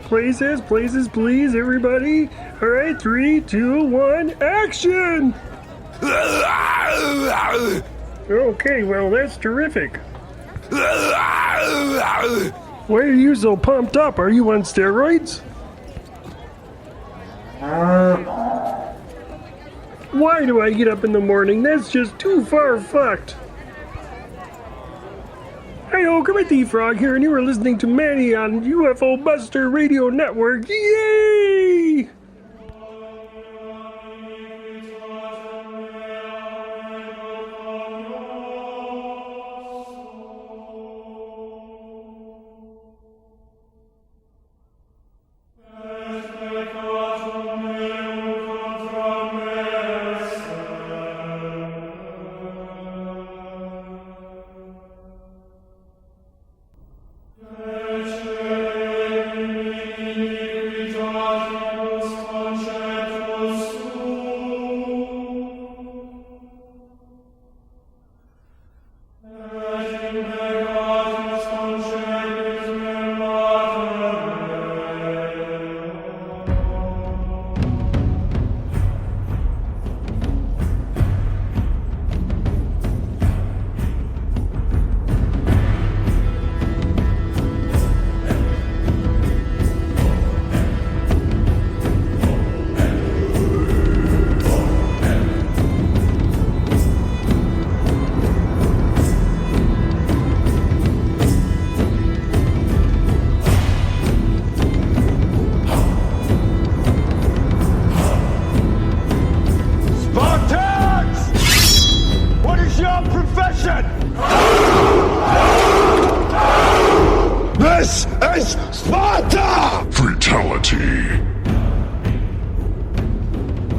Places, please, everybody. All right, 3, 2, 1, action! Okay, well, that's terrific. Why are you so pumped up? Are you on steroids? Why do I get up in the morning? That's just too far fucked. Hey-o, Kermit the Frog here, and you are listening to Manny on UFO Buster Radio Network. Yay!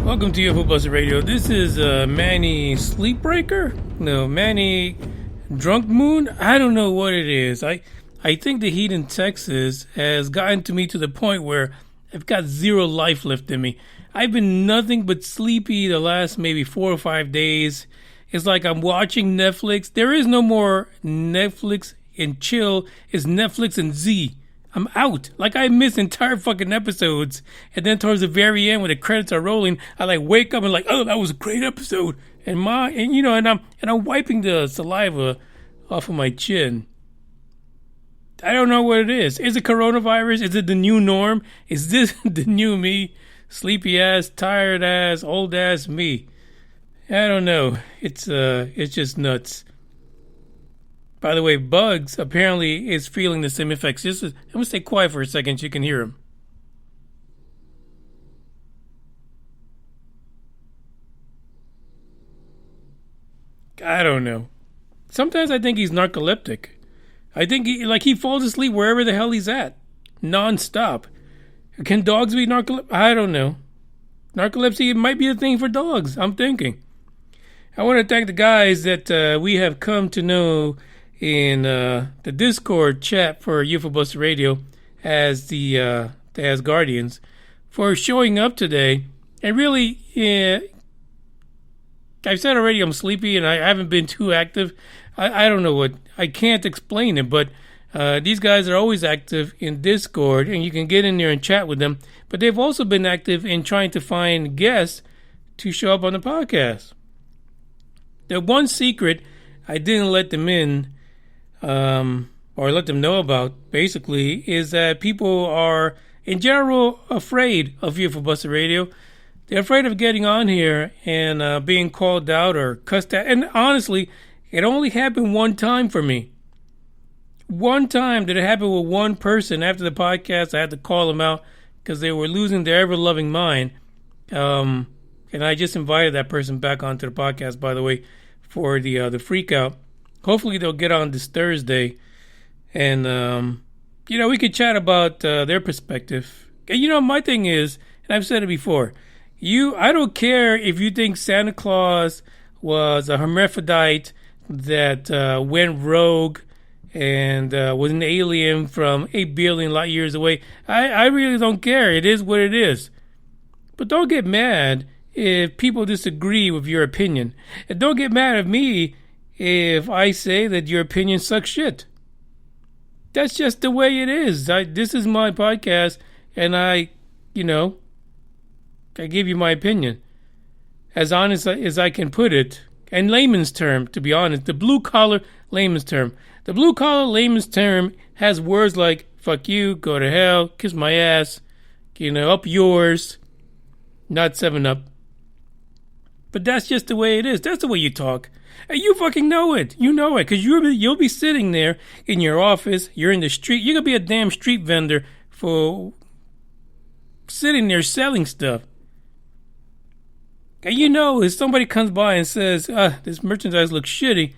Welcome to UFO Buster Radio. This is Manny Sleepbreaker? No, Manny Drunk Moon? I don't know what it is. I think the heat in Texas has gotten to me to the point where I've got zero life left in me. I've been nothing but sleepy the last maybe 4 or 5 days. It's like I'm watching Netflix. There is no more Netflix and chill. It's Netflix and Z. I'm out. Like I miss entire fucking episodes. And then towards the very end when the credits are rolling, I like wake up and like, oh, that was a great episode. And I'm wiping the saliva off of my chin. I don't know what it is. Is it coronavirus? Is it the new norm? Is this the new me? Sleepy ass, tired ass, old ass me. I don't know. It's just nuts. By the way, Bugs apparently is feeling the same effects. I'm going to stay quiet for a second so you can hear him. I don't know. Sometimes I think he's narcoleptic. I think he falls asleep wherever the hell he's at. Non-stop. Can dogs be narcoleptic? I don't know. Narcolepsy might be a thing for dogs, I'm thinking. I want to thank the guys that we have come to know in the Discord chat for UFO Buster Radio as the Asgardians for showing up today. And really, I've said already I'm sleepy and I haven't been too active. I don't know what, I can't explain it, but these guys are always active in Discord and you can get in there and chat with them. But they've also been active in trying to find guests to show up on the podcast. The one secret I didn't let them in, or let them know about, basically, is that people are, in general, afraid of UFO Buster Radio. They're afraid of getting on here and being called out or cussed at. And honestly, it only happened one time for me. One time did it happen with one person. After the podcast, I had to call them out because they were losing their ever-loving mind. And I just invited that person back onto the podcast, by the way, for the freak out. Hopefully they'll get on this Thursday. And, we could chat about their perspective. And, my thing is, and I've said it before, I don't care if you think Santa Claus was a hermaphrodite that went rogue and was an alien from 8 billion light years away. I really don't care. It is what it is. But don't get mad if people disagree with your opinion. And don't get mad at me if I say that your opinion sucks shit. That's just the way it is. This is my podcast, and I give you my opinion. As honest as I can put it, in layman's term, to be honest, the blue-collar layman's term. The blue-collar layman's term has words like, fuck you, go to hell, kiss my ass, up yours, not 7-Up. But that's just the way it is. That's the way you talk. And you fucking know it. You know it, because you'll be sitting there in your office, you're in the street, you're going to be a damn street vendor for sitting there selling stuff. And if somebody comes by and says, this merchandise looks shitty,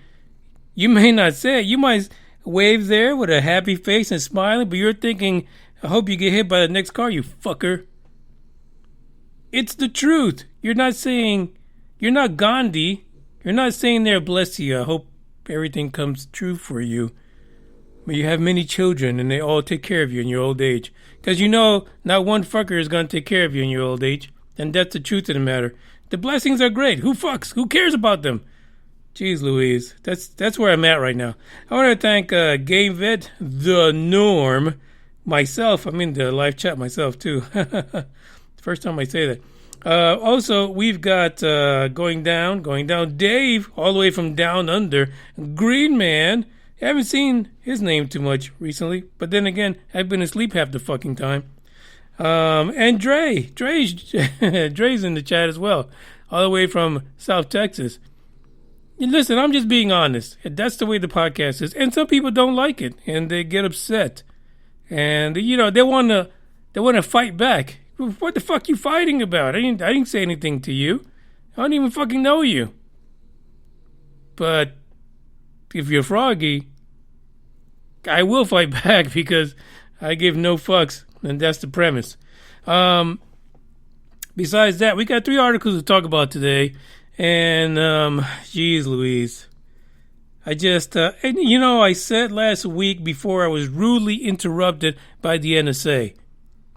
you may not say it. You might wave there with a happy face and smiling, but you're thinking, I hope you get hit by the next car, you fucker. It's the truth. You're not Gandhi. You're not saying there, bless you, I hope everything comes true for you. But you have many children and they all take care of you in your old age. Because not one fucker is going to take care of you in your old age. And that's the truth of the matter. The blessings are great. Who fucks? Who cares about them? Jeez Louise. That's where I'm at right now. I want to thank Game Vet, The Norm, myself. I'm in the live chat myself too. First time I say that. Also, we've got going down, Dave, all the way from down under, Green Man. I haven't seen his name too much recently, but then again, I've been asleep half the fucking time. And Dre's in the chat as well, all the way from South Texas. And listen, I'm just being honest. That's the way the podcast is, and some people don't like it, and they get upset, and they want to fight back. What the fuck you fighting about? I didn't say anything to you. I don't even fucking know you. But if you're froggy, I will fight back because I give no fucks, and that's the premise. Besides that, we got 3 articles to talk about today, and geez Louise. I said last week before I was rudely interrupted by the NSA.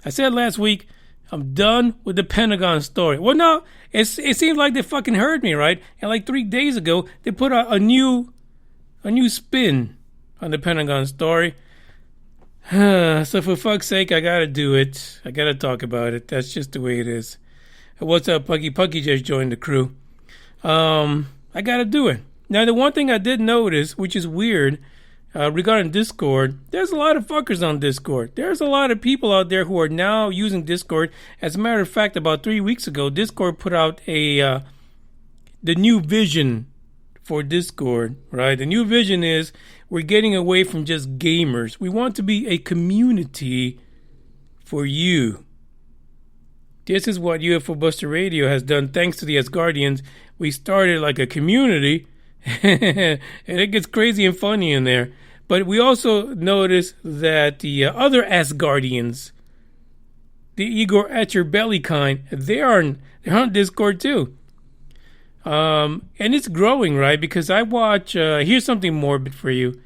I said last week, I'm done with the Pentagon story. Well, no, it seems like they fucking heard me, right? And like 3 days ago, they put a new spin on the Pentagon story. So for fuck's sake, I gotta do it. I gotta talk about it. That's just the way it is. What's up, Puggy? Puggy just joined the crew. I gotta do it. Now, the one thing I did notice, which is weird, regarding Discord, there's a lot of fuckers on Discord. There's a lot of people out there who are now using Discord. As a matter of fact, about 3 weeks ago, Discord put out the new vision for Discord, right? The new vision is we're getting away from just gamers. We want to be a community for you. This is what UFO Buster Radio has done thanks to the Asgardians. We started like a community, and it gets crazy and funny in there. But we also noticed that the other Asgardians, the Igor at your belly kind, they're on Discord too. And it's growing, right? Because I watch, here's something morbid for you.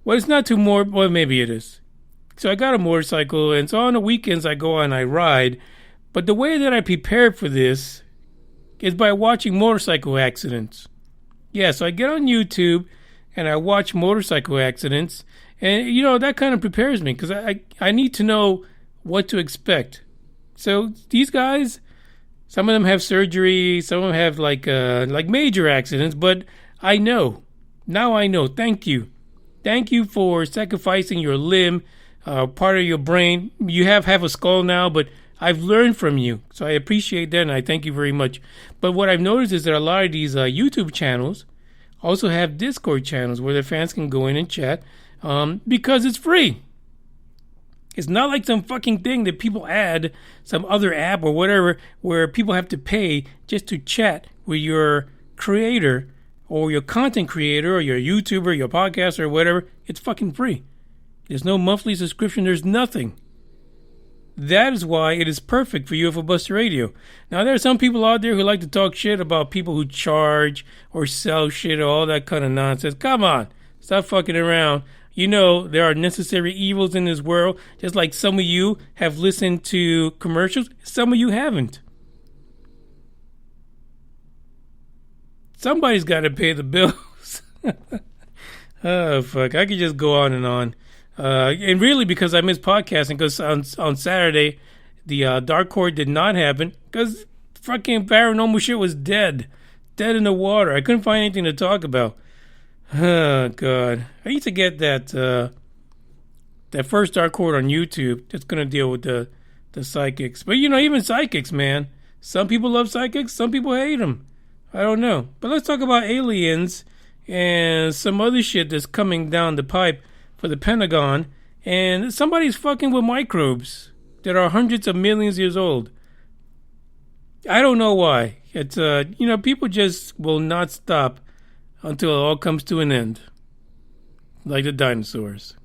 Well, it's not too morbid. Well, maybe it is. So I got a motorcycle, and so on the weekends I go and I ride. But the way that I prepared for this is by watching motorcycle accidents. Yeah, so I get on YouTube and I watch motorcycle accidents. And, that kind of prepares me because I need to know what to expect. So these guys, some of them have surgery, some of them have like major accidents, but I know. Now I know. Thank you. Thank you for sacrificing your limb, part of your brain. You have a skull now, but I've learned from you. So I appreciate that, and I thank you very much. But what I've noticed is that a lot of these YouTube channels also have Discord channels where their fans can go in and chat because it's free. It's not like some fucking thing that people add, some other app or whatever, where people have to pay just to chat with your creator or your content creator or your YouTuber, your podcaster or whatever. It's fucking free. There's no monthly subscription. There's nothing. That is why it is perfect for UFO Buster Radio. Now, there are some people out there who like to talk shit about people who charge or sell shit or all that kind of nonsense. Come on. Stop fucking around. There are necessary evils in this world. Just like some of you have listened to commercials, some of you haven't. Somebody's got to pay the bills. Oh, fuck. I could just go on and on. And really because I missed podcasting, because on Saturday, the Dark Court did not happen, because fucking paranormal shit was dead in the water. I couldn't find anything to talk about. Oh, God. I used to get that first Dark Court on YouTube that's going to deal with the psychics. But, even psychics, man. Some people love psychics. Some people hate them. I don't know. But let's talk about aliens and some other shit that's coming down the pipe for the Pentagon. And somebody's fucking with microbes that are hundreds of millions of years old. I don't know why. It's, people just will not stop until it all comes to an end. Like the dinosaurs.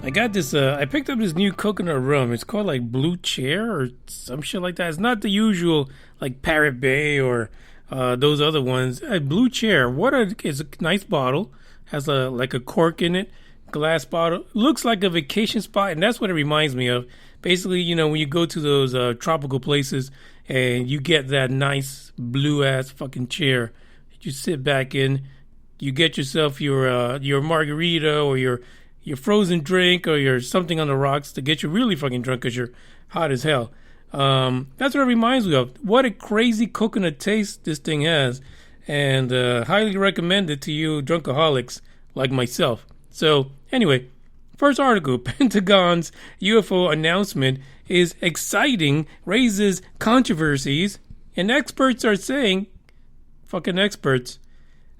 I got this, I picked up this new coconut rum. It's called like Blue Chair or some shit like that. It's not the usual like Parrot Bay or those other ones. Blue Chair, it's a nice bottle. Has like a cork in it, glass bottle. Looks like a vacation spot, and that's what it reminds me of. Basically, when you go to those tropical places and you get that nice blue-ass fucking chair, you sit back in, you get yourself your margarita or your frozen drink or your something on the rocks to get you really fucking drunk because you're hot as hell. That's what it reminds me of. What a crazy coconut taste this thing has. And highly recommend it to you drunkaholics like myself. So, anyway, first article, Pentagon's UFO announcement is exciting, raises controversies, and experts are saying, fucking experts,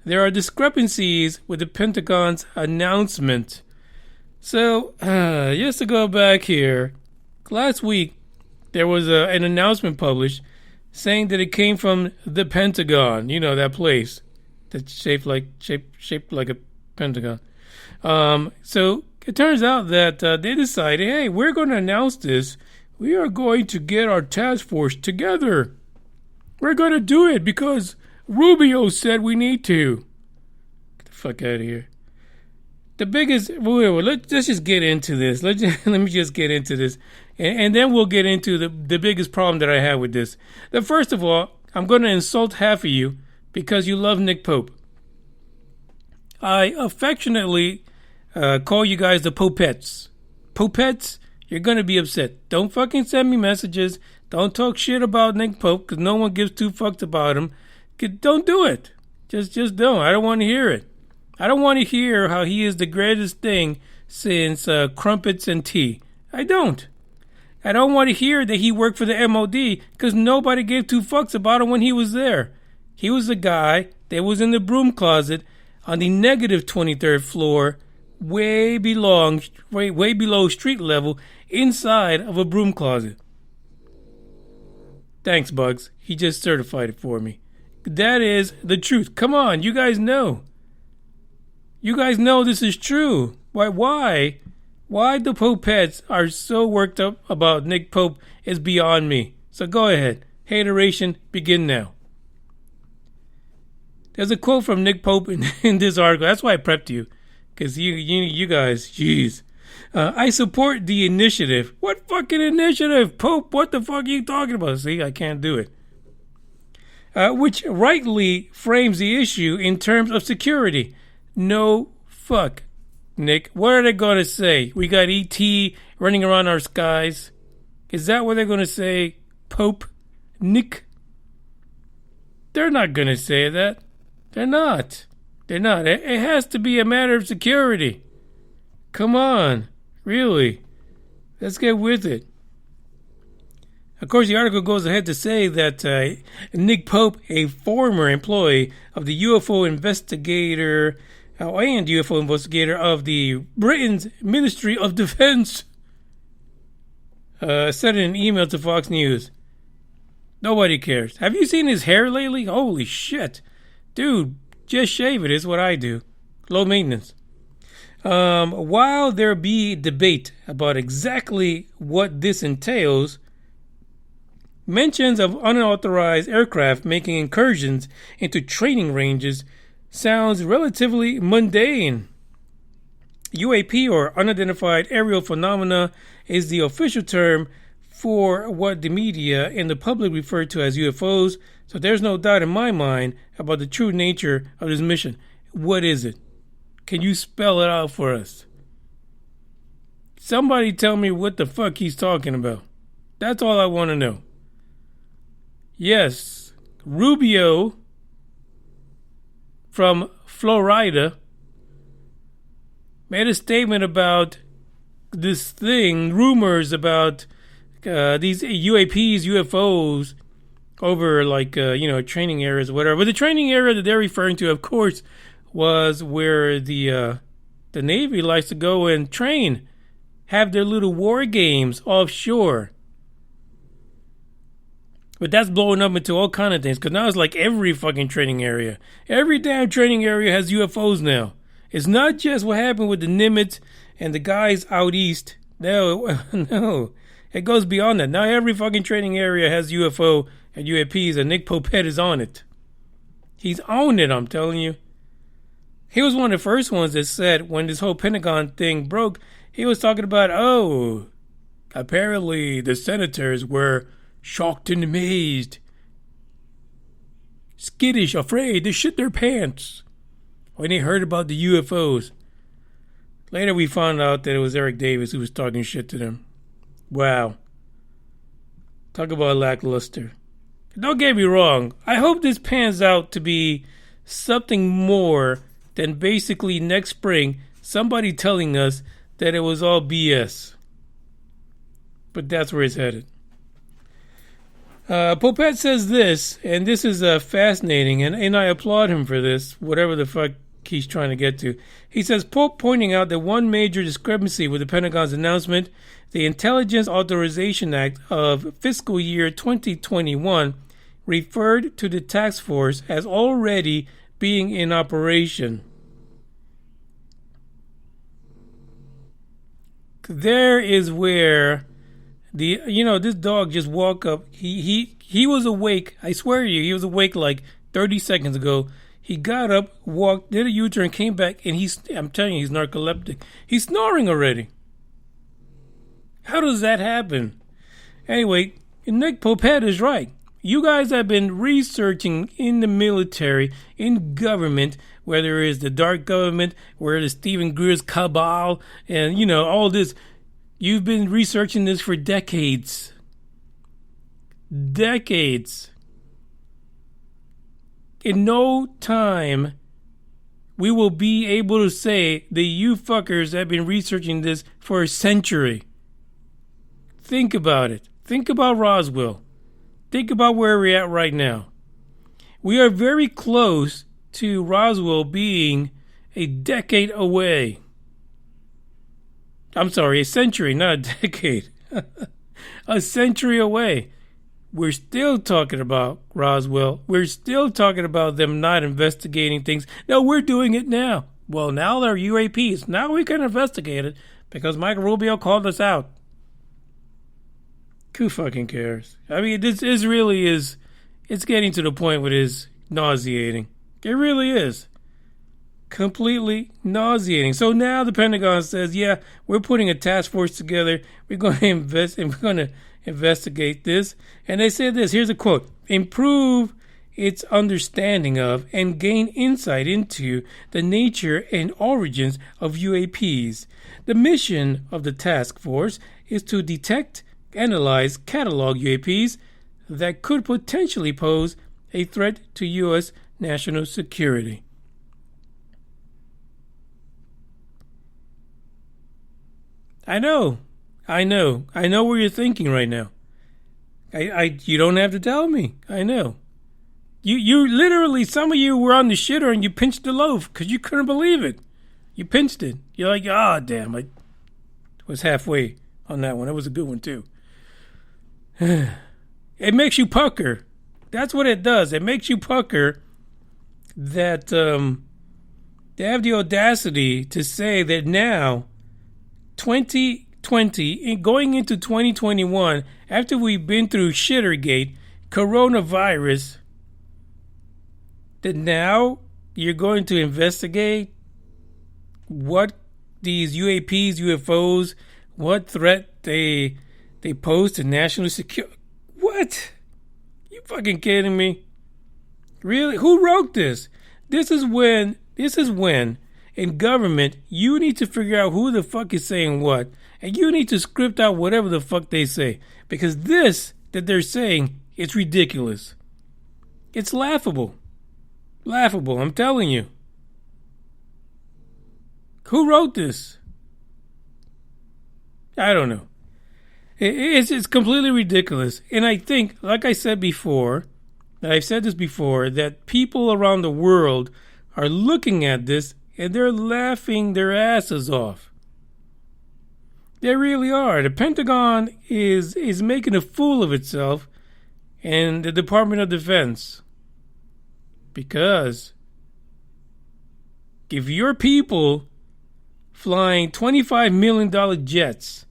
there are discrepancies with the Pentagon's announcement. So, just to go back here, last week there was an announcement published saying that it came from the Pentagon. You know, that place that's shaped like Pentagon. So it turns out that they decided, hey, we're going to announce this. We are going to get our task force together. We're going to do it because Rubio said we need to. Get the fuck out of here. The biggest, let's just get into this. Let me just get into this. And then we'll get into the biggest problem that I have with this. First of all, I'm going to insult half of you because you love Nick Pope. I affectionately call you guys the Popettes. Popettes, you're going to be upset. Don't fucking send me messages. Don't talk shit about Nick Pope because no one gives two fucks about him. Don't do it. Just don't. I don't want to hear it. I don't want to hear how he is the greatest thing since crumpets and tea. I don't. I don't want to hear that he worked for the MOD because nobody gave two fucks about him when he was there. He was the guy that was in the broom closet on the negative 23rd floor, way below street level, inside of a broom closet. Thanks, Bugs. He just certified it for me. That is the truth. Come on, you guys know. You guys know this is true. Why the Popettes are so worked up about Nick Pope is beyond me. So go ahead. Hateration, begin now. There's a quote from Nick Pope in this article. That's why I prepped you. Because you guys, jeez. I support the initiative. What fucking initiative? Pope, what the fuck are you talking about? See, I can't do it. Which rightly frames the issue in terms of security. No fuck, Nick. What are they going to say? We got E.T. running around our skies. Is that what they're going to say? Pope? Nick? They're not going to say that. They're not. They're not. It has to be a matter of security. Come on. Really. Let's get with it. Of course, the article goes ahead to say that Nick Pope, a former employee of the UFO investigator and UFO investigator of the Britain's Ministry of Defense, sent in an email to Fox News. Nobody cares. Have you seen his hair lately? Holy shit. Dude, just shave it is what I do. Low maintenance. While there be debate about exactly what this entails, mentions of unauthorized aircraft making incursions into training ranges sounds relatively mundane. UAP, or unidentified aerial phenomena, is the official term for what the media and the public refer to as UFOs, so there's no doubt in my mind about the true nature of this mission. What is it? Can you spell it out for us? Somebody tell me what the fuck he's talking about. That's all I want to know. Yes, Rubio from Florida made a statement about this thing, rumors about these UAPs, UFOs over training areas or whatever. But the training area that they're referring to, of course, was where the Navy likes to go and train, have their little war games offshore. But that's blowing up into all kind of things, because now it's like every fucking training area. Every damn training area has UFOs now. It's not just what happened with the Nimitz and the guys out east. No. It goes beyond that. Now every fucking training area has UFO and UAPs, and Nick Popette is on it. He's on it, I'm telling you. He was one of the first ones that said, when this whole Pentagon thing broke, he was talking about, apparently the senators were shocked and amazed, skittish, afraid, they shit their pants when they heard about the UFOs. Later we found out that it was Eric Davis who was talking shit to them. Wow. Talk about lackluster. Don't get me wrong, I hope this pans out to be something more than basically next spring somebody telling us that it was all BS. But that's where it's headed. Popette says this, and this is fascinating, and I applaud him for this, whatever the fuck he's trying to get to. He says, Pope pointing out that one major discrepancy with the Pentagon's announcement, the Intelligence Authorization Act of Fiscal Year 2021, referred to the task force as already being in operation. there is where this dog just woke up. He was awake. I swear to you, he was awake like 30 seconds ago. He got up, walked, did a U-turn, came back, and I'm telling you, he's narcoleptic. He's snoring already. How does that happen? Anyway, Nick Popette is right. You guys have been researching in the military, in government, whether it's the dark government, where it is Stephen Greer's cabal, and, all this. You've been researching this for decades. Decades. In no time, we will be able to say that you fuckers have been researching this for a century. Think about it. Think about Roswell. Think about where we're at right now. We are very close to Roswell being a decade away. I'm sorry, a century, not a decade. A century away. We're still talking about Roswell. We're still talking about them not investigating things. No, we're doing it now. Well, now they're UAPs. Now we can investigate it because Michael Rubio called us out. Who fucking cares? I mean, this really is, it's getting to the point where it is nauseating. It really is. Completely nauseating. So now the Pentagon says, yeah, we're putting a task force together. We're going to investigate this. And they said this, here's a quote: improve its understanding of and gain insight into the nature and origins of UAPs. The mission of the task force is to detect, analyze, catalog UAPs that could potentially pose a threat to U.S. national security. I know what you're thinking right now. You don't have to tell me. I know. You literally, some of you were on the shitter and you pinched the loaf because you couldn't believe it. You pinched it. You're like, damn, I was halfway on that one. That was a good one too. It makes you pucker. That's what it does. It makes you pucker that they have the audacity to say that now, 2020, going into 2021, after we've been through Shittergate, coronavirus, that now you're going to investigate what these UAPs, UFOs, what threat they pose to national security. What? You fucking kidding me? Really? Who wrote this? This is when in government, you need to figure out who the fuck is saying what, and you need to script out whatever the fuck they say. Because this that they're saying, it's ridiculous. It's laughable. Laughable, I'm telling you. Who wrote this? I don't know. It's completely ridiculous. And I think, like I said before, I've said this before, that people around the world are looking at this and they're laughing their asses off. They really are. The Pentagon is making a fool of itself, and the Department of Defense. Because if your people flying $25 million jets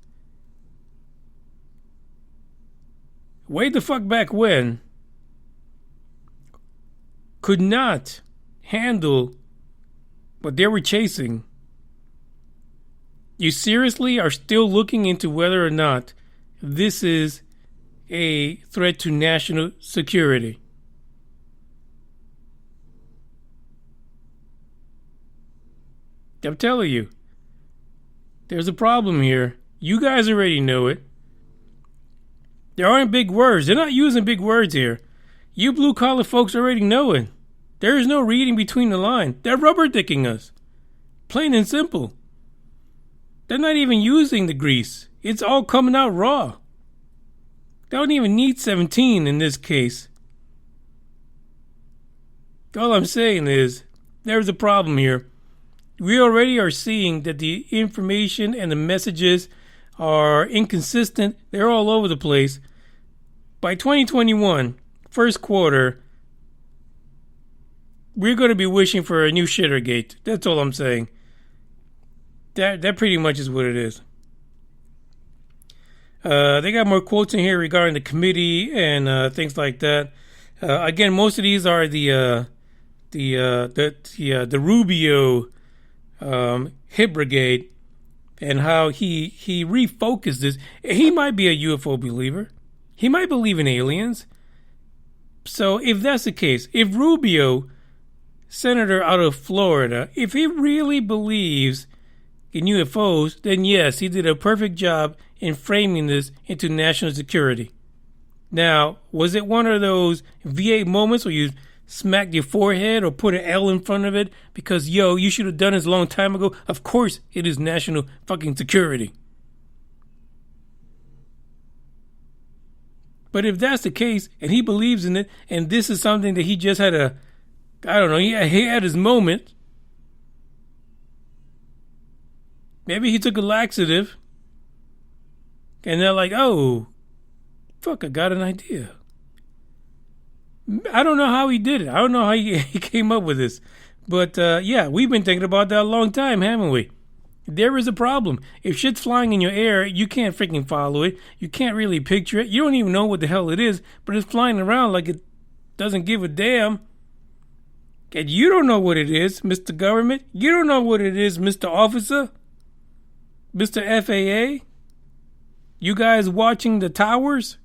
way the fuck back when could not handle what they were chasing, you seriously are still looking into whether or not this is a threat to national security. I'm telling you, there's a problem here. You guys already know it. There aren't big words. They're not using big words here. You blue-collar folks already know it. There is no reading between the lines. They're rubber-dicking us. Plain and simple. They're not even using the grease. It's all coming out raw. They don't even need 17 in this case. All I'm saying is, there's a problem here. We already are seeing that the information and the messages are inconsistent. They're all over the place. By 2021, first quarter, we're going to be wishing for a new Shittergate. That's all I'm saying. That pretty much is what it is. They got more quotes in here regarding the committee and things like that. Again, most of these are the Rubio hit brigade and how he refocused this. He might be a UFO believer. He might believe in aliens. So if that's the case, if Rubio, senator out of Florida, if he really believes in UFOs, then yes, he did a perfect job in framing this into national security. Now, was it one of those V8 moments where you smacked your forehead or put an L in front of it because, yo, you should have done this a long time ago? Of course it is national fucking security. But if that's the case, and he believes in it, and this is something that he just had he had his moment. Maybe he took a laxative, and they're like, oh, fuck, I got an idea. I don't know how he did it. I don't know how he came up with this. But, yeah, we've been thinking about that a long time, haven't we? There is a problem. If shit's flying in your air, you can't freaking follow it. You can't really picture it. You don't even know what the hell it is, but it's flying around like it doesn't give a damn. And you don't know what it is, Mr. Government. You don't know what it is, Mr. Officer. Mr. FAA. You guys watching the towers?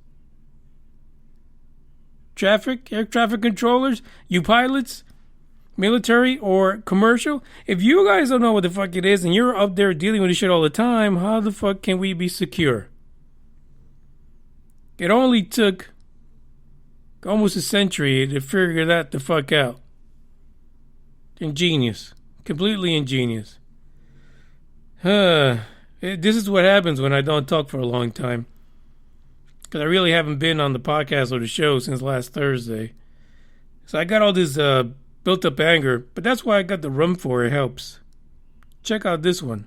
Air traffic controllers? You pilots? Military or commercial? If you guys don't know what the fuck it is and you're up there dealing with this shit all the time, how the fuck can we be secure? It only took almost a century to figure that the fuck out. Ingenious. Completely ingenious. This is what happens when I don't talk for a long time. Because I really haven't been on the podcast or the show since last Thursday. So I got all this built up anger, but that's why I got the rum for. It helps. Check out this one.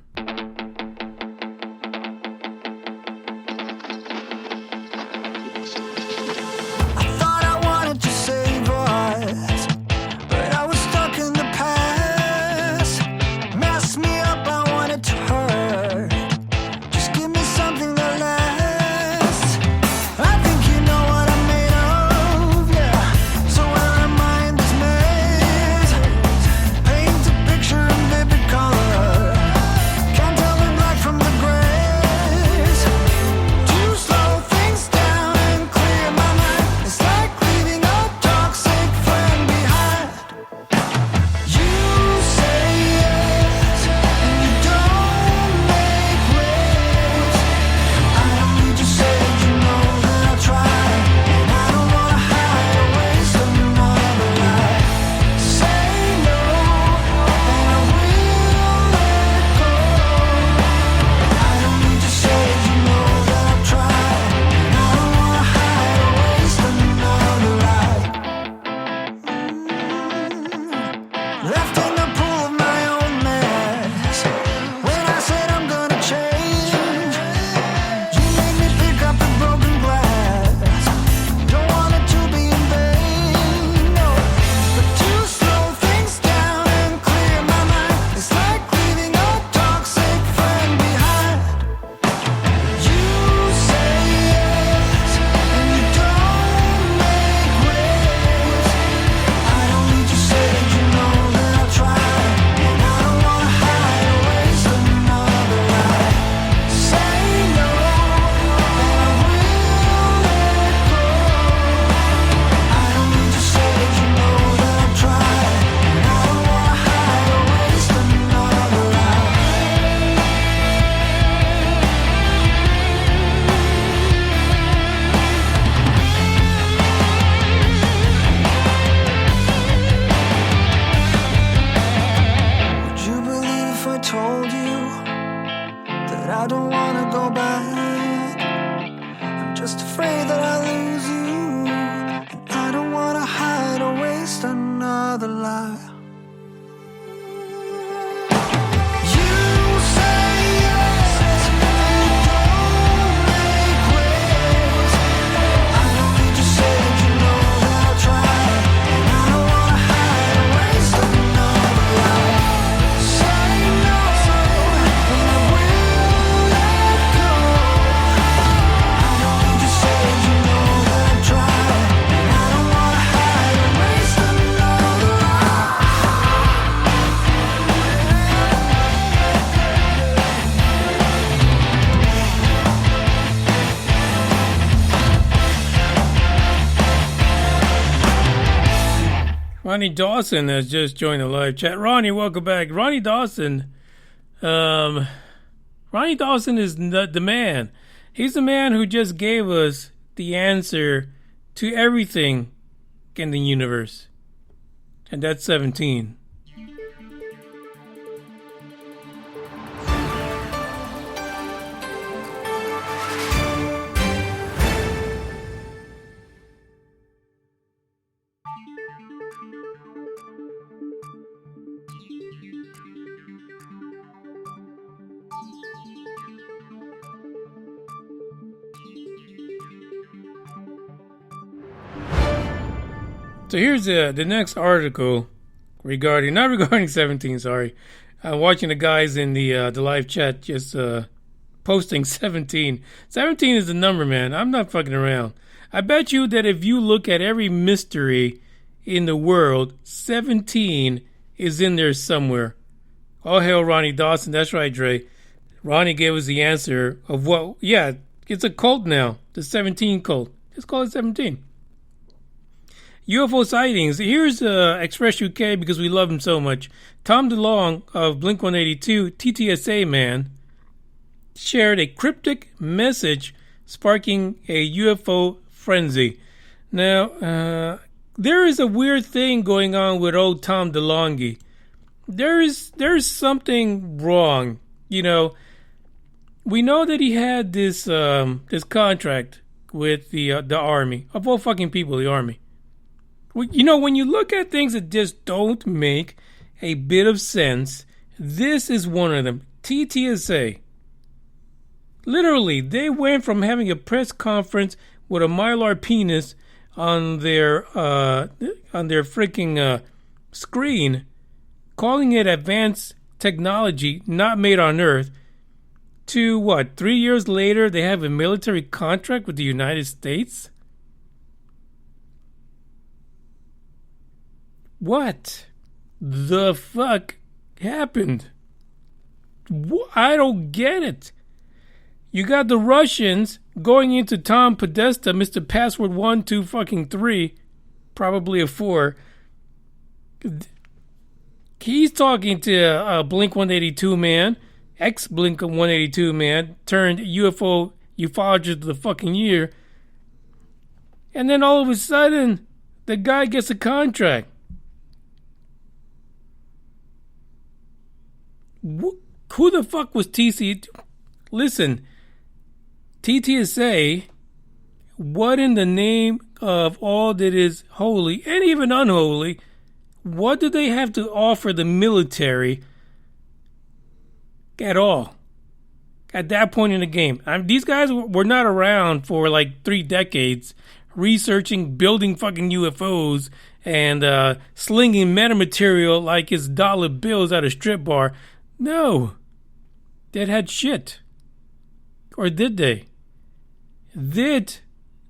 Ronnie Dawson has just joined the live chat. Ronnie, welcome back. Ronnie Dawson is the man. He's the man who just gave us the answer to everything in the universe. And that's 17. So here's the next article not regarding 17, sorry. I'm watching the guys in the live chat just posting 17. 17 is the number, man. I'm not fucking around. I bet you that if you look at every mystery in the world, 17 is in there somewhere. All hail Ronnie Dawson. That's right, Dre. Ronnie gave us the answer of what, yeah, it's a cult now. The 17 cult. Just call it 17. UFO sightings. Here's Express UK because we love him so much. Tom DeLonge of Blink-182, TTSA man, shared a cryptic message sparking a UFO frenzy. Now, there is a weird thing going on with old Tom DeLonge. There's something wrong. You know, we know that he had this contract with the Army. Of all fucking people, the Army. You know, when you look at things that just don't make a bit of sense, this is one of them. TTSA. Literally, they went from having a press conference with a mylar penis on their freaking screen, calling it advanced technology not made on Earth, to what, 3 years later they have a military contract with the United States? What the fuck happened? I don't get it. You got the Russians going into Tom Podesta, Mr. Password 1, 2, fucking 3, probably a 4. He's talking to a Blink-182 man, ex-Blink-182 man, turned UFO ufologist of the fucking year. And then all of a sudden, the guy gets a contract. Who the fuck was TC? Listen, TTSA, what in the name of all that is holy and even unholy, what do they have to offer the military at all? At that point in the game. These guys were not around for like 3 decades researching, building fucking UFOs and slinging metamaterial like it's dollar bills at a strip bar. No, that had shit. Or did they? Did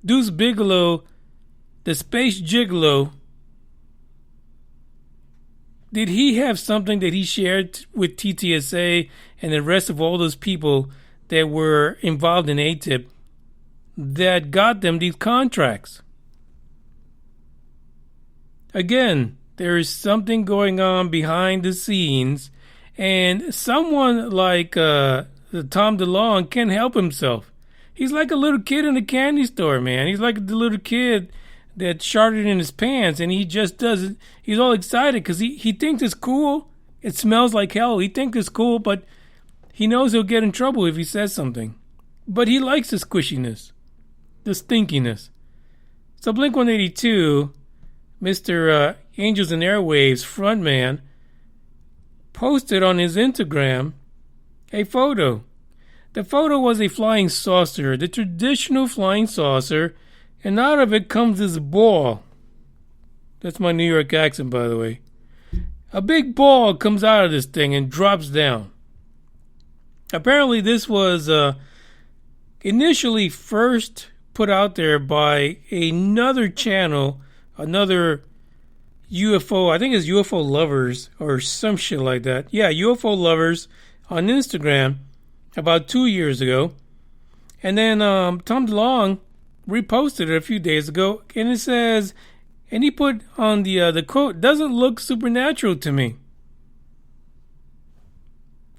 Deuce Bigelow, the space gigolo, did he have something that he shared with TTSA and the rest of all those people that were involved in ATIP that got them these contracts? Again, there is something going on behind the scenes. And someone like Tom DeLonge can't help himself. He's like a little kid in a candy store, man. He's like the little kid that sharted in his pants, and he just does it. He's all excited because he thinks it's cool. It smells like hell. He thinks it's cool, but he knows he'll get in trouble if he says something. But he likes the squishiness, the stinkiness. So Blink-182, Mr. Angels and Airwaves frontman, posted on his Instagram a photo. The photo was a flying saucer, the traditional flying saucer, and out of it comes this ball. That's my New York accent, by the way. A big ball comes out of this thing and drops down. Apparently this was initially first put out there by another channel, another UFO, I think it's UFO Lovers or some shit like that. Yeah, UFO Lovers on Instagram about 2 years ago. And then Tom DeLonge reposted it a few days ago, and it says, And he put on the quote, doesn't look supernatural to me.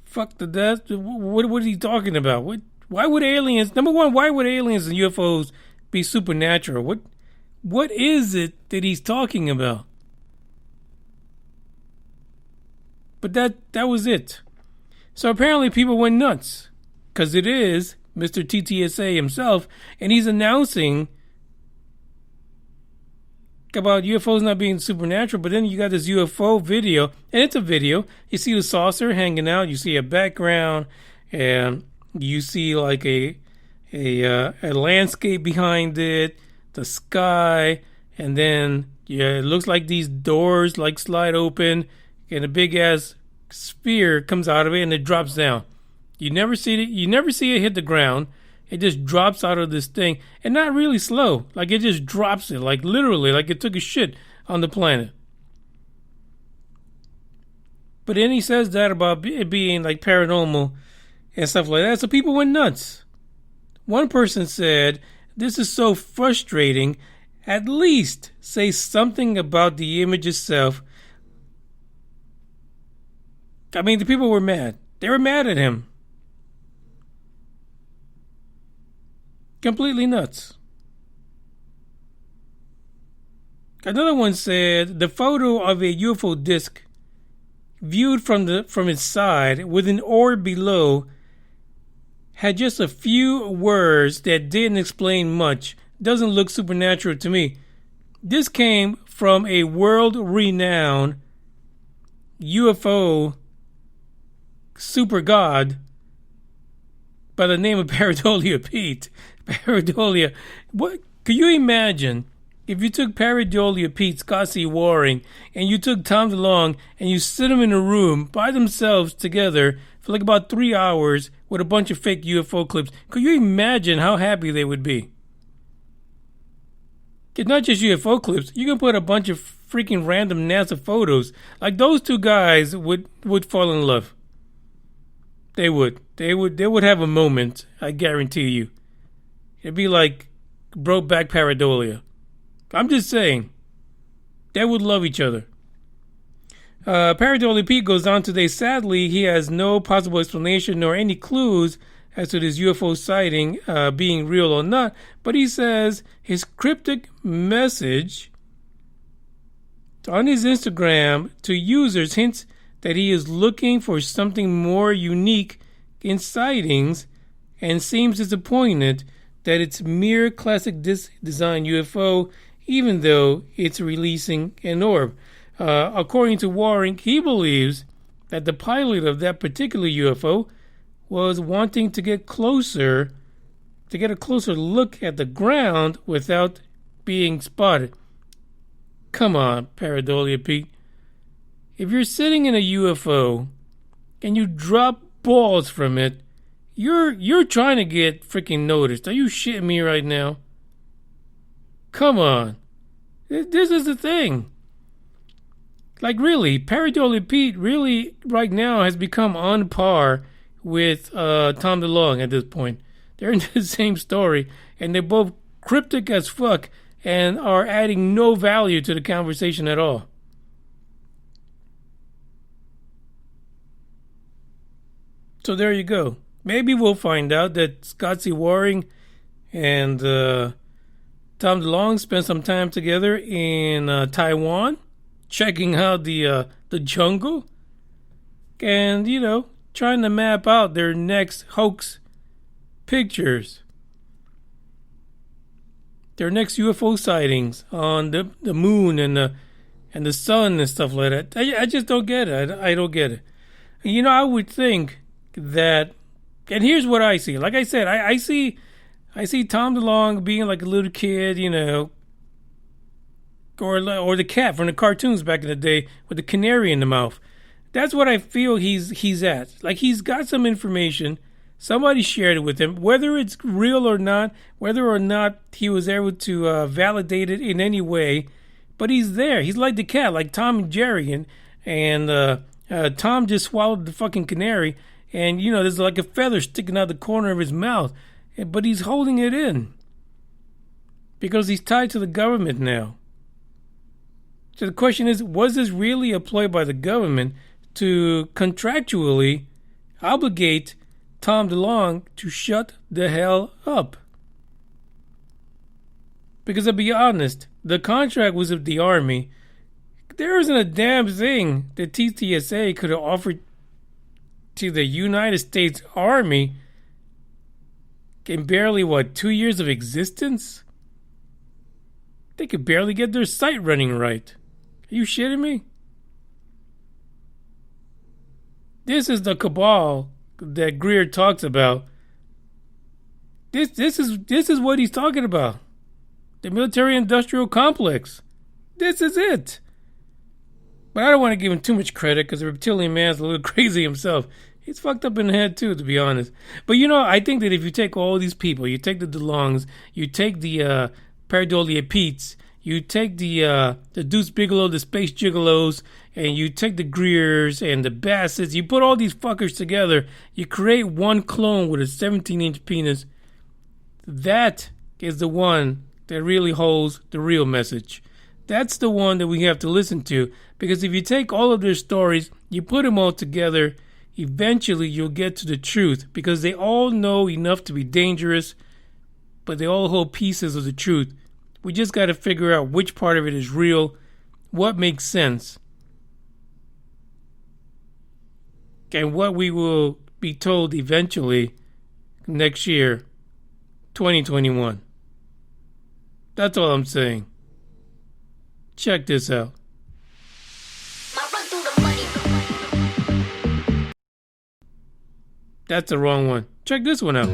Fuck the death. What is he talking about? Why would aliens, number one, why would aliens and UFOs be supernatural? What is it that he's talking about? But that was it. So apparently people went nuts. Because it is Mr. TTSA himself, and he's announcing about UFOs not being supernatural, but then you got this UFO video, and it's a video. You see the saucer hanging out, you see a background, and you see like a landscape behind it, the sky, and then it looks like these doors like slide open, and a big ass sphere comes out of it, and it drops down. You never see it. You never see it hit the ground. It just drops out of this thing, and not really slow. Like it just drops it, like literally, like it took a shit on the planet. But then he says that about it being like paranormal and stuff like that. So people went nuts. One person said, "This is so frustrating. At least say something about the image itself." I mean, the people were mad. They were mad at him. Completely nuts. Another one said the photo of a UFO disc viewed from its side with an orb below had just a few words that didn't explain much. Doesn't look supernatural to me. This came from a world-renowned UFO super god by the name of Pareidolia Pete. Pareidolia. What could you imagine if you took Pareidolia Pete, Scott C. Waring, and you took Tom DeLonge and you sit them in a room by themselves together for like about 3 hours with a bunch of fake UFO clips? Could you imagine how happy they would be? It's not just UFO clips. You can put a bunch of freaking random NASA photos. Like those two guys would fall in love. They would. They would have a moment, I guarantee you. It'd be like Brokeback Pareidolia. I'm just saying. They would love each other. Pareidolia Pete goes on to say, sadly, he has no possible explanation nor any clues as to this UFO sighting being real or not. But he says his cryptic message on his Instagram to users hints that he is looking for something more unique in sightings and seems disappointed that it's mere classic design UFO, even though it's releasing an orb. According to Waring, he believes that the pilot of that particular UFO was wanting to get a closer look at the ground without being spotted. Come on, Pareidolia Pete. If you're sitting in a UFO and you drop balls from it, you're trying to get freaking noticed. Are you shitting me right now? Come on. This is the thing. Like really, Pareidolia Pete really right now has become on par with Tom DeLonge at this point. They're in the same story, and they're both cryptic as fuck and are adding no value to the conversation at all. So there you go. Maybe we'll find out that Scott C. Waring and Tom DeLonge spent some time together in Taiwan, checking out the jungle, and trying to map out their next hoax pictures, their next UFO sightings on the moon and the sun and stuff like that. I just don't get it. I don't get it. I would think that, and here's what I see. Like I said, I see Tom DeLonge being like a little kid, or the cat from the cartoons back in the day with the canary in the mouth. That's what I feel he's at. Like he's got some information. Somebody shared it with him, whether it's real or not, whether or not he was able to validate it in any way. But he's there. He's like the cat, like Tom and Jerry, and Tom just swallowed the fucking canary. And, there's like a feather sticking out the corner of his mouth. But he's holding it in. Because he's tied to the government now. So the question is, was this really a ploy by the government to contractually obligate Tom DeLonge to shut the hell up? Because to be honest, the contract was of the Army. There isn't a damn thing that TTSA could have offered to the United States Army in barely, 2 years of existence? They could barely get their site running right. Are you shitting me? This is the cabal that Greer talks about. This is what he's talking about. The military-industrial complex. This is it. But I don't want to give him too much credit because the reptilian man's a little crazy himself. He's fucked up in the head too, to be honest. But I think that if you take all these people, you take the DeLonges, you take the Pareidolia Petes, you take the Deuce Bigelow, the Space Gigolos, and you take the Greers and the Bassets, you put all these fuckers together, you create one clone with a 17-inch penis. That is the one that really holds the real message. That's the one that we have to listen to, because if you take all of their stories, you put them all together, eventually you'll get to the truth, because they all know enough to be dangerous, but they all hold pieces of the truth. We just got to figure out which part of it is real, what makes sense, and what we will be told eventually next year, 2021. That's all I'm saying. Check this out. That's the wrong one. Check this one out.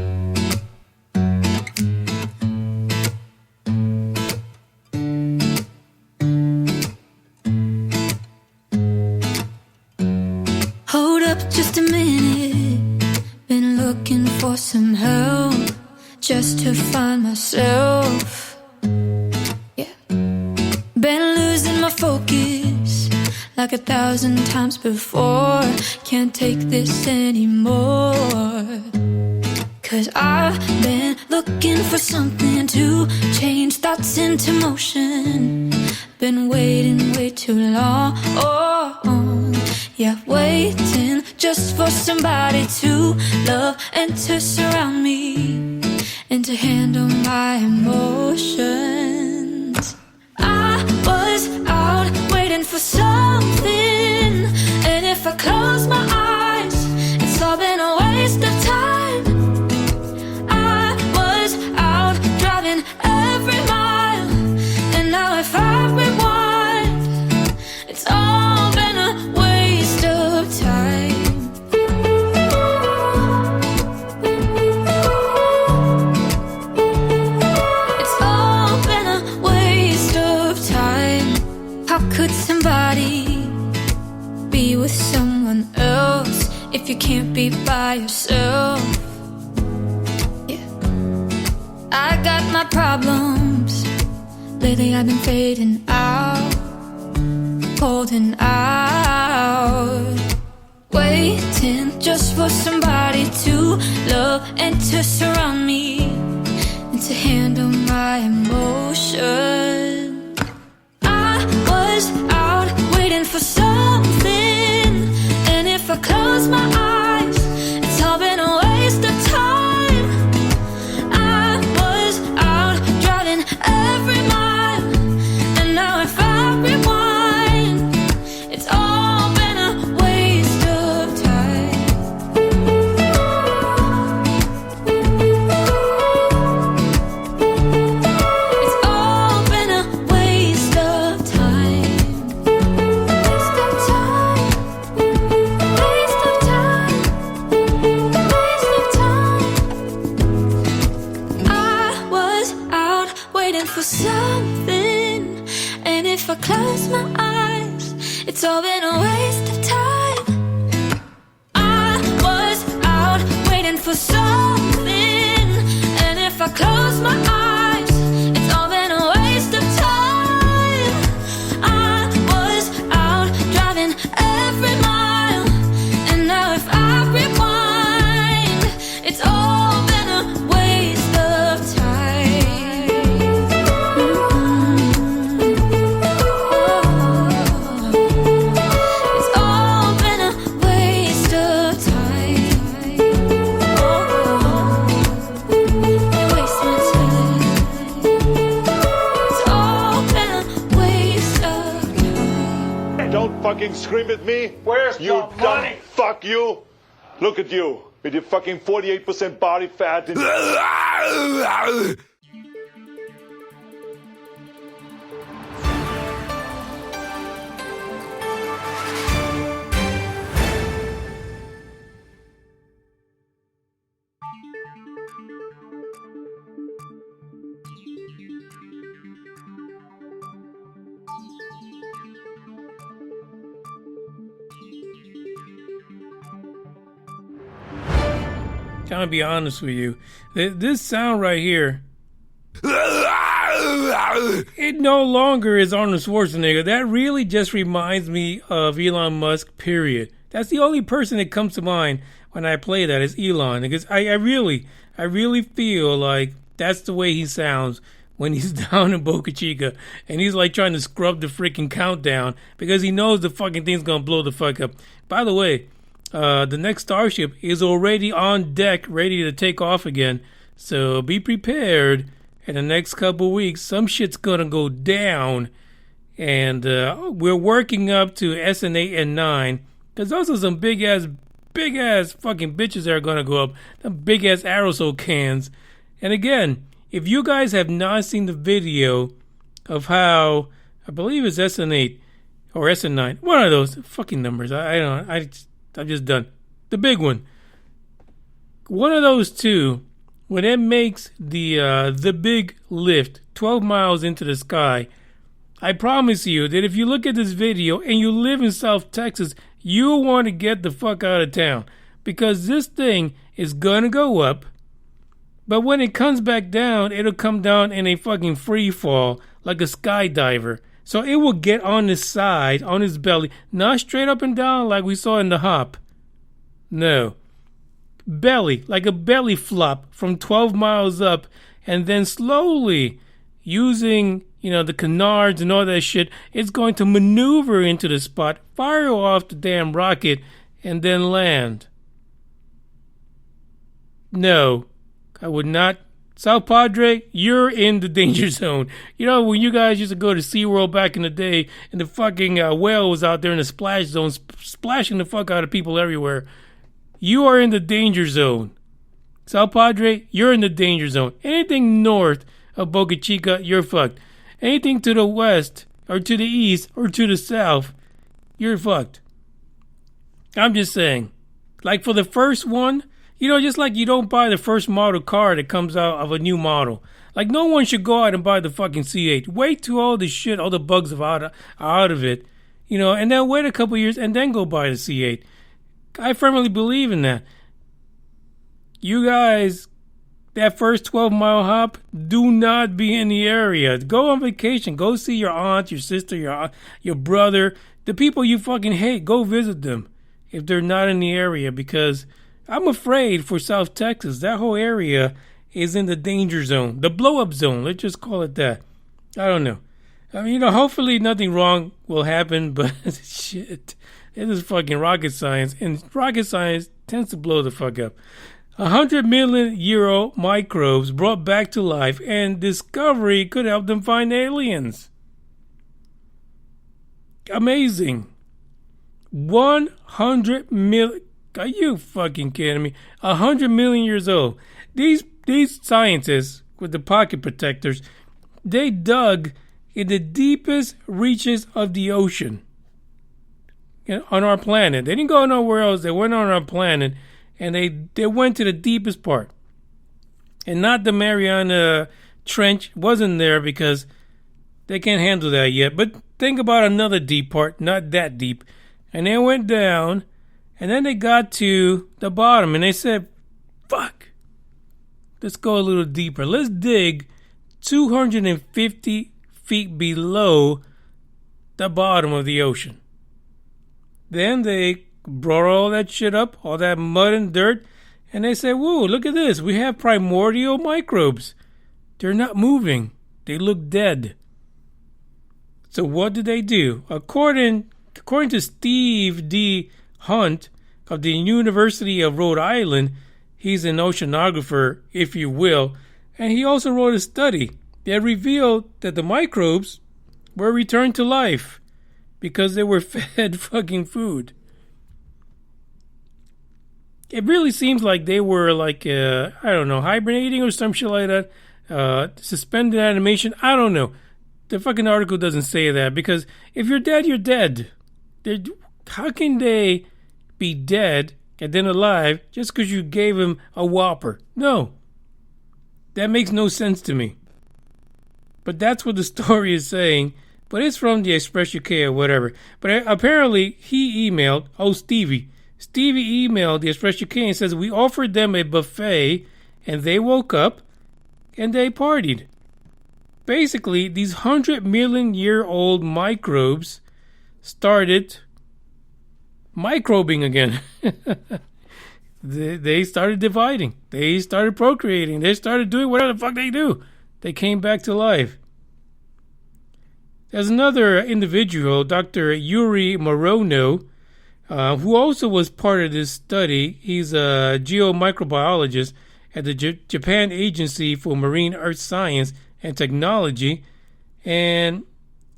Hold up just a minute. Been looking for some help just to find myself. Yeah. Been losing my focus like 1,000 times before. Can't take this anymore. Cause I've been looking for something to change thoughts into motion. Been waiting way too long. Yeah, waiting just for somebody to love and to surround me and to handle my emotions. I was out waiting for something, and if I close my eyes, it's all been a waste of time. I was out driving every mile, and now if I rewind, it's all been a waste of time. It's all been a waste of time. How could somebody be with someone else if you can't be by yourself? Yeah. I got my problems. Lately I've been fading out, holding out, waiting just for somebody to love and to surround me and to handle my emotions. I was out waiting for something, and if I close my eyes, it's all been a waste of time. I was out driving every mile, and now if I rewind, it's all been a waste of time. It's all been a waste of time. Waste of time. Waste of time. Waste of time. I was out waiting for something, and if I close my eyes, it's all been a waste of time. I was out waiting for something, and if I close my eyes, it's all been a waste of time. I was out driving every mile, and now if I rewind, it's all been a waste of time. fucking scream at me? Where's you the dumb money? fuck you? Look at you with your fucking 48% body fat. And I'm gonna be honest with you. This sound right here, it no longer is Arnold Schwarzenegger. That really just reminds me of Elon Musk, period. That's the only person that comes to mind when I play that is Elon. Because I really feel like that's the way he sounds when he's down in Boca Chica. And he's like trying to scrub the freaking countdown because he knows the fucking thing's gonna blow the fuck up. By the way, the next Starship is already on deck, ready to take off again. So be prepared. In the next couple weeks, some shit's gonna go down. And we're working up to SN8 and 9. There's also some big ass fucking bitches that are gonna go up. Them big ass aerosol cans. And again, if you guys have not seen the video of how, I believe it's SN8 or SN9, one of those fucking numbers. I'm just done. The big one. One of those two, when it makes the big lift 12 miles into the sky, I promise you that if you look at this video and you live in South Texas, you'll want to get the fuck out of town. Because this thing is gonna go up, but when it comes back down, it'll come down in a fucking free fall like a skydiver. So it will get on the side, on his belly, not straight up and down like we saw in the hop. No. Belly, like a belly flop from 12 miles up, and then slowly, using, the canards and all that shit, it's going to maneuver into the spot, fire off the damn rocket, and then land. No, I would not. South Padre, you're in the danger zone. When you guys used to go to SeaWorld back in the day, and the fucking whale was out there in the splash zone, splashing the fuck out of people everywhere. You are in the danger zone. South Padre, you're in the danger zone. Anything north of Boca Chica, you're fucked. Anything to the west, or to the east, or to the south, you're fucked. I'm just saying. Like for the first one, just like you don't buy the first model car that comes out of a new model. Like no one should go out and buy the fucking C8. Wait till all the shit, all the bugs are out of it. And then wait a couple years and then go buy the C8. I firmly believe in that. You guys, that first 12-mile hop, do not be in the area. Go on vacation. Go see your aunt, your sister, your brother. The people you fucking hate, go visit them if they're not in the area, because I'm afraid for South Texas. That whole area is in the danger zone. The blow-up zone. Let's just call it that. I don't know. Hopefully nothing wrong will happen, but shit. It is fucking rocket science, and rocket science tends to blow the fuck up. 100 million euro microbes brought back to life, and discovery could help them find aliens. Amazing. 100 million. Are you fucking kidding me? 100 million years old. These scientists with the pocket protectors, they dug in the deepest reaches of the ocean on our planet. They didn't go nowhere else. They went on our planet, and they went to the deepest part. And not the Mariana Trench wasn't there because they can't handle that yet. But think about another deep part, not that deep. And they went down, and then they got to the bottom, and they said, fuck, let's go a little deeper. Let's dig 250 feet below the bottom of the ocean. Then they brought all that shit up, all that mud and dirt, and they said, whoa, look at this. We have primordial microbes. They're not moving. They look dead. So what did they do? According to Steve D. Hunt of the University of Rhode Island, he's an oceanographer, if you will, and he also wrote a study that revealed that the microbes were returned to life. because they were fed fucking food. It really seems like they were like, I don't know, hibernating or some shit like that. Suspended animation. I don't know. The fucking article doesn't say that because if you're dead, you're dead. How can they be dead and then alive just because you gave him a Whopper? No. That makes no sense to me. But that's what the story is saying. But it's from the Express UK or whatever. But apparently he emailed, Stevie emailed the Express UK and says, we offered them a buffet and they woke up and they partied. Basically, these 100 million year old microbes started microbing again. They started dividing. They started procreating. They started doing whatever the fuck they do. They came back to life. There's another individual, Dr. Yuri Morono, who also was part of this study. He's a geomicrobiologist at the Japan Agency for Marine Earth Science and Technology, and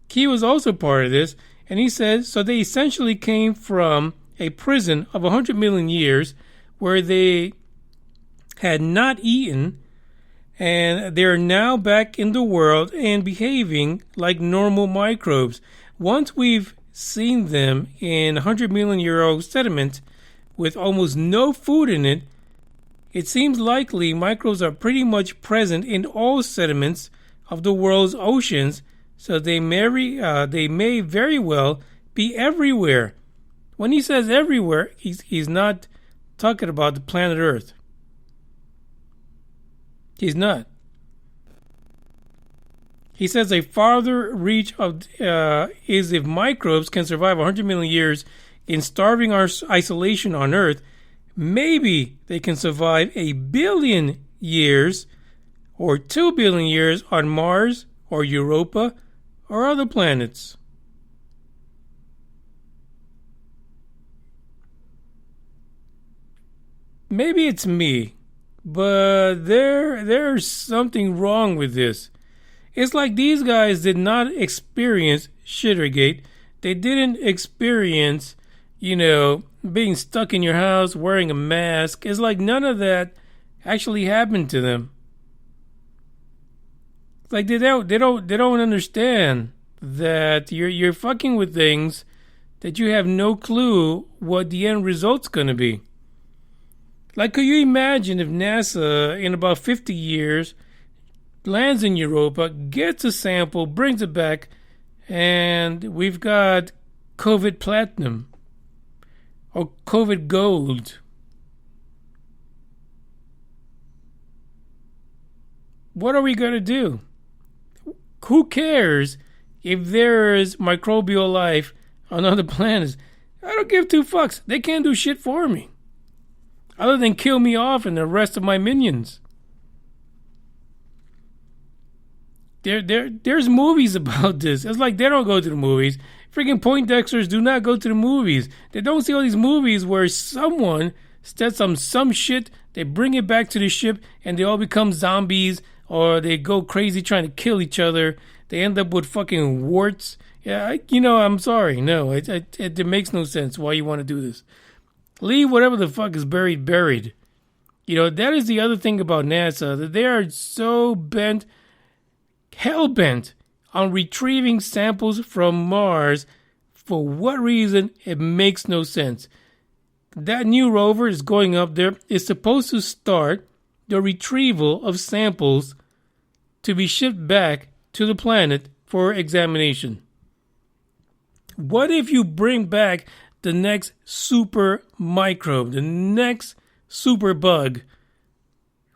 he was also part of this. And he says, so they essentially came from a prison of 100 million years where they had not eaten, and they're now back in the world and behaving like normal microbes. Once we've seen them in 100 million year old sediment with almost no food in it, it seems likely microbes are pretty much present in all sediments of the world's oceans, so they may very well be everywhere. When he says everywhere, he's not talking about the planet Earth. He's not. He says a farther reach of is if microbes can survive 100 million years in starving isolation on Earth, maybe they can survive 1 billion years or 2 billion years on Mars or Europa or other planets. Maybe it's me, but there's something wrong with this. It's like these guys did not experience Shittergate. They didn't experience, being stuck in your house wearing a mask. It's like none of that actually happened to them. It's like they don't understand that you're fucking with things that you have no clue what the end result's going to be. Like, could you imagine if NASA, in about 50 years, lands in Europa, gets a sample, brings it back, and we've got COVID platinum or COVID gold? What are we going to do? Who cares if there is microbial life on other planets? I don't give two fucks. They can't do shit for me, other than kill me off and the rest of my minions. There's movies about this. It's like they don't go to the movies. Freaking Poindexters do not go to the movies. They don't see all these movies where someone sets some shit, they bring it back to the ship, and they all become zombies, or they go crazy trying to kill each other. They end up with fucking warts. Yeah, I'm sorry. No, it makes no sense why you want to do this. Leave whatever the fuck is buried. That is the other thing about NASA, that they are so hell-bent on retrieving samples from Mars. For what reason? It makes no sense. That new rover is going up there. It's supposed to start the retrieval of samples to be shipped back to the planet for examination. What if you bring back the next super microbe, the next super bug?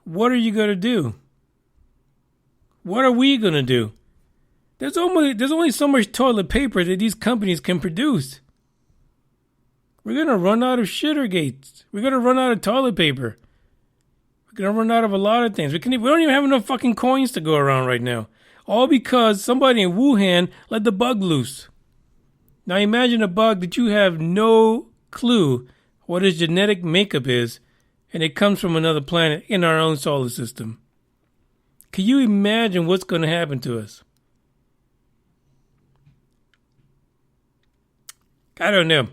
What are you going to do? What are we going to do? There's only so much toilet paper that these companies can produce. We're going to run out of shittergates. We're going to run out of toilet paper. We're going to run out of a lot of things. We don't even have enough fucking coins to go around right now. All because somebody in Wuhan let the bug loose. Now imagine a bug that you have no clue what its genetic makeup is, and it comes from another planet in our own solar system. Can you imagine what's going to happen to us? I don't know.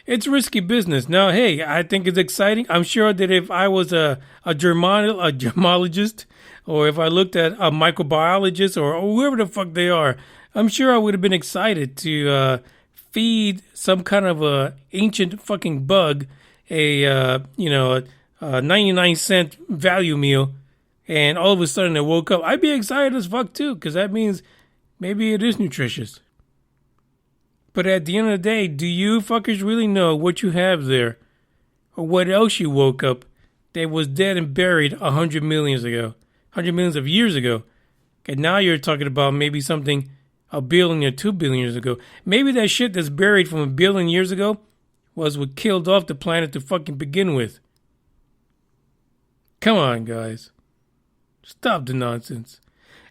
It's risky business. Now, hey, I think it's exciting. I'm sure that if I was a germologist, or if I looked at a microbiologist, or whoever the fuck they are, I'm sure I would have been excited to feed some kind of a ancient fucking bug a 99-cent value meal, and all of a sudden it woke up. I'd be excited as fuck too, because that means maybe it is nutritious. But at the end of the day, do you fuckers really know what you have there? Or what else you woke up that was dead and buried 100 millions of years ago? And now you're talking about maybe something 1 billion or 2 billion years ago. Maybe that shit that's buried from 1 billion years ago was what killed off the planet to fucking begin with. Come on, guys. Stop the nonsense.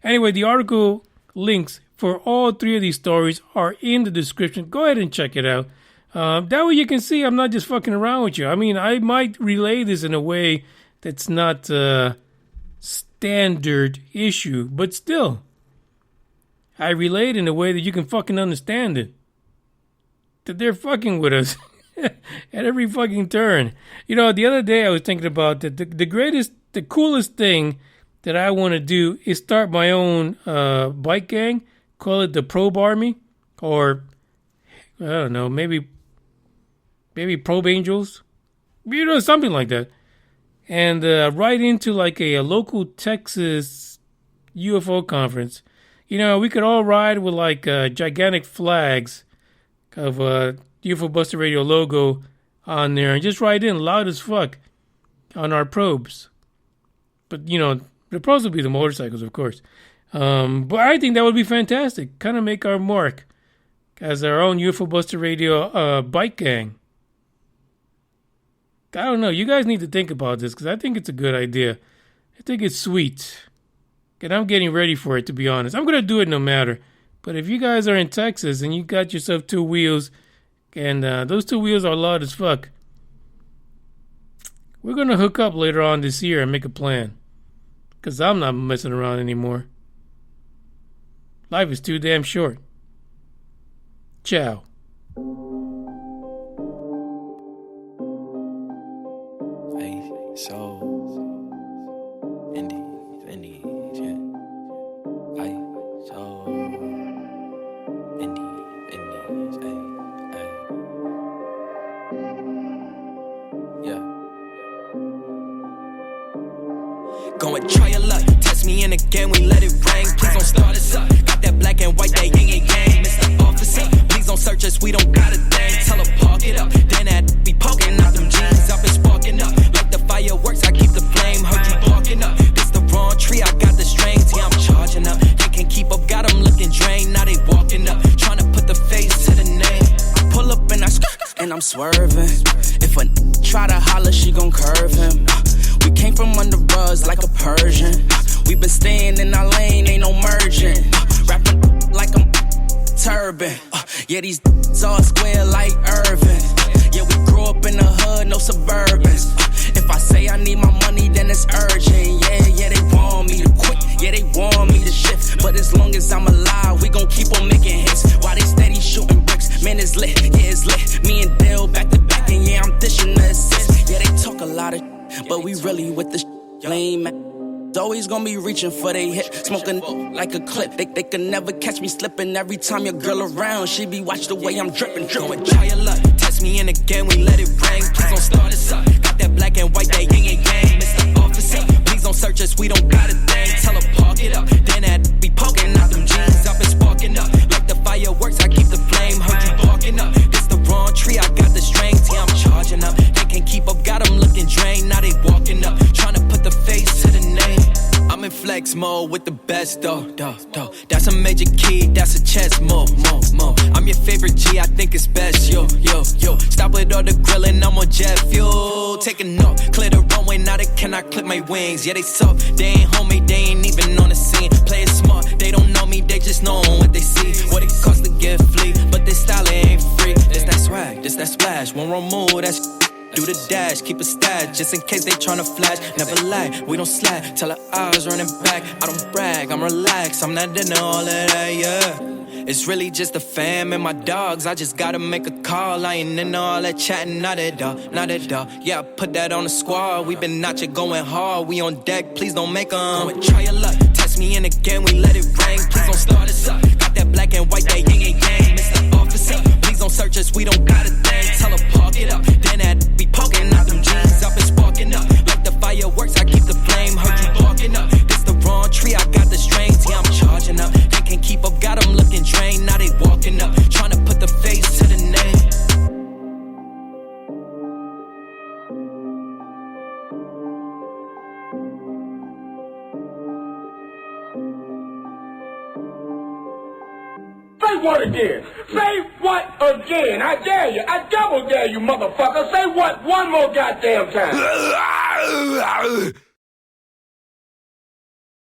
Anyway, the article links for all 3 of these stories are in the description. Go ahead and check it out. That way you can see I'm not just fucking around with you. I mean, I might relay this in a way that's not standard issue, but still, I relay it in a way that you can fucking understand it. That they're fucking with us at every fucking turn. You know, the other day I was thinking about that the coolest thing that I want to do is start my own bike gang. Call it the Probe Army, or I don't know, maybe Probe Angels, something like that. And right into like a local Texas UFO conference. We could all ride with like gigantic flags of UFO Buster Radio logo on there, and just ride in loud as fuck on our probes. But the probes would be the motorcycles, of course. But I think that would be fantastic. Kind of make our mark as our own UFO Buster Radio bike gang. I don't know. You guys need to think about this, because I think it's a good idea. I think it's sweet. And I'm getting ready for it, to be honest. I'm going to do it no matter. But if you guys are in Texas and you got yourself 2 wheels, and those 2 wheels are loud as fuck, we're going to hook up later on this year and make a plan. Because I'm not messing around anymore. Life is too damn short. Ciao. Hey, so Indies, yeah. Hey, so Indies, hey, yeah. Go and try your luck. Test me in again, we let it rain. Please don't start us up. Got that black and white, that yin and yang. Mr. Officer, please don't search us, we don't got a thing. Tell her park it up, then that be poking out them jeans. I've been sparking up, like the fireworks, I keep the flame. Heard you barking up, this the wrong tree, I got the strings. Yeah, I'm charging up, they can't keep up, got them looking drained. Now they walking up, trying to put the face to the name. I pull up and I and I'm swerving. If a try to holler, she gon' curve him. We came from under rugs like a Persian. We been staying in our lane, ain't no merging. Rapping like I'm turban. Yeah, these all square like Irvin. Yeah, we grew up in the hood, no Suburbans. If I say I need my money, then it's urgent. Yeah, they want me to quit. Yeah, they want me to shift. But as long as I'm alive, we gon' keep on making hits. While they steady shooting bricks, man, it's lit. Yeah, it's lit. Me and Dale back to back, and yeah, I'm dishing the assist. Yeah, they talk a lot of but we really with the lame. Always gonna be reaching for they hit, smoking like a clip. They can never catch me slipping. Every time your girl around, she be watch the way I'm dripping. Dripping. Try your luck, test me in again, we let it rain. Please don't start us up. Got that black and white, that yin and yang. Mr. Officer, please don't search us, we don't got a thing. Tell her park it up, then that be poking out them jeans. I've been sparking up, like the fireworks, I keep the flame. Heard you barking up, this the wrong tree, I got the strings. Yeah, I'm charging up, they can't keep up, got them looking drained. Now they walking up, trying to put the face to the name. I'm in flex mode with the best, though. That's a major key, that's a chess move. I'm your favorite G, I think it's best, yo. Stop with all the grilling, I'm on jet fuel. Taking off, clear the runway, now they cannot clip my wings. Yeah, they soft, they ain't homie, they ain't even on the scene. Play it smart, they don't know me, they just know what they see. What it costs to get flea, but this style ain't free. This that swag, this that splash, one wrong move, that's do the dash, keep a stash, just in case they tryna flash. Never lie, we don't slack, tell her I was running back. I don't brag, I'm relaxed, I'm not into all of that, yeah. It's really just the fam and my dogs. I just gotta make a call. I ain't into all that chatting, not at all, not at all. Yeah, put that on the squad. We been out here going hard. We on deck, please don't make 'em. Go and try your luck. Test me in again, we let it rain. Please don't start us up. Got that black and white, that yin and yang. Mr. Officer, please don't search us. We don't got a thing. Tell her park it up. Then that be poking out them jeans. I've been sparking up. Like the fireworks, I keep the flame. Heard you barking up. This the wrong tree, I got the strings. Yeah, I'm charging up. They can't keep up, got them looking drained. Now they walking up. Trying to put the face to the name. Say what again? Say what again? I dare you. I double dare you, motherfucker. Say what one more goddamn time.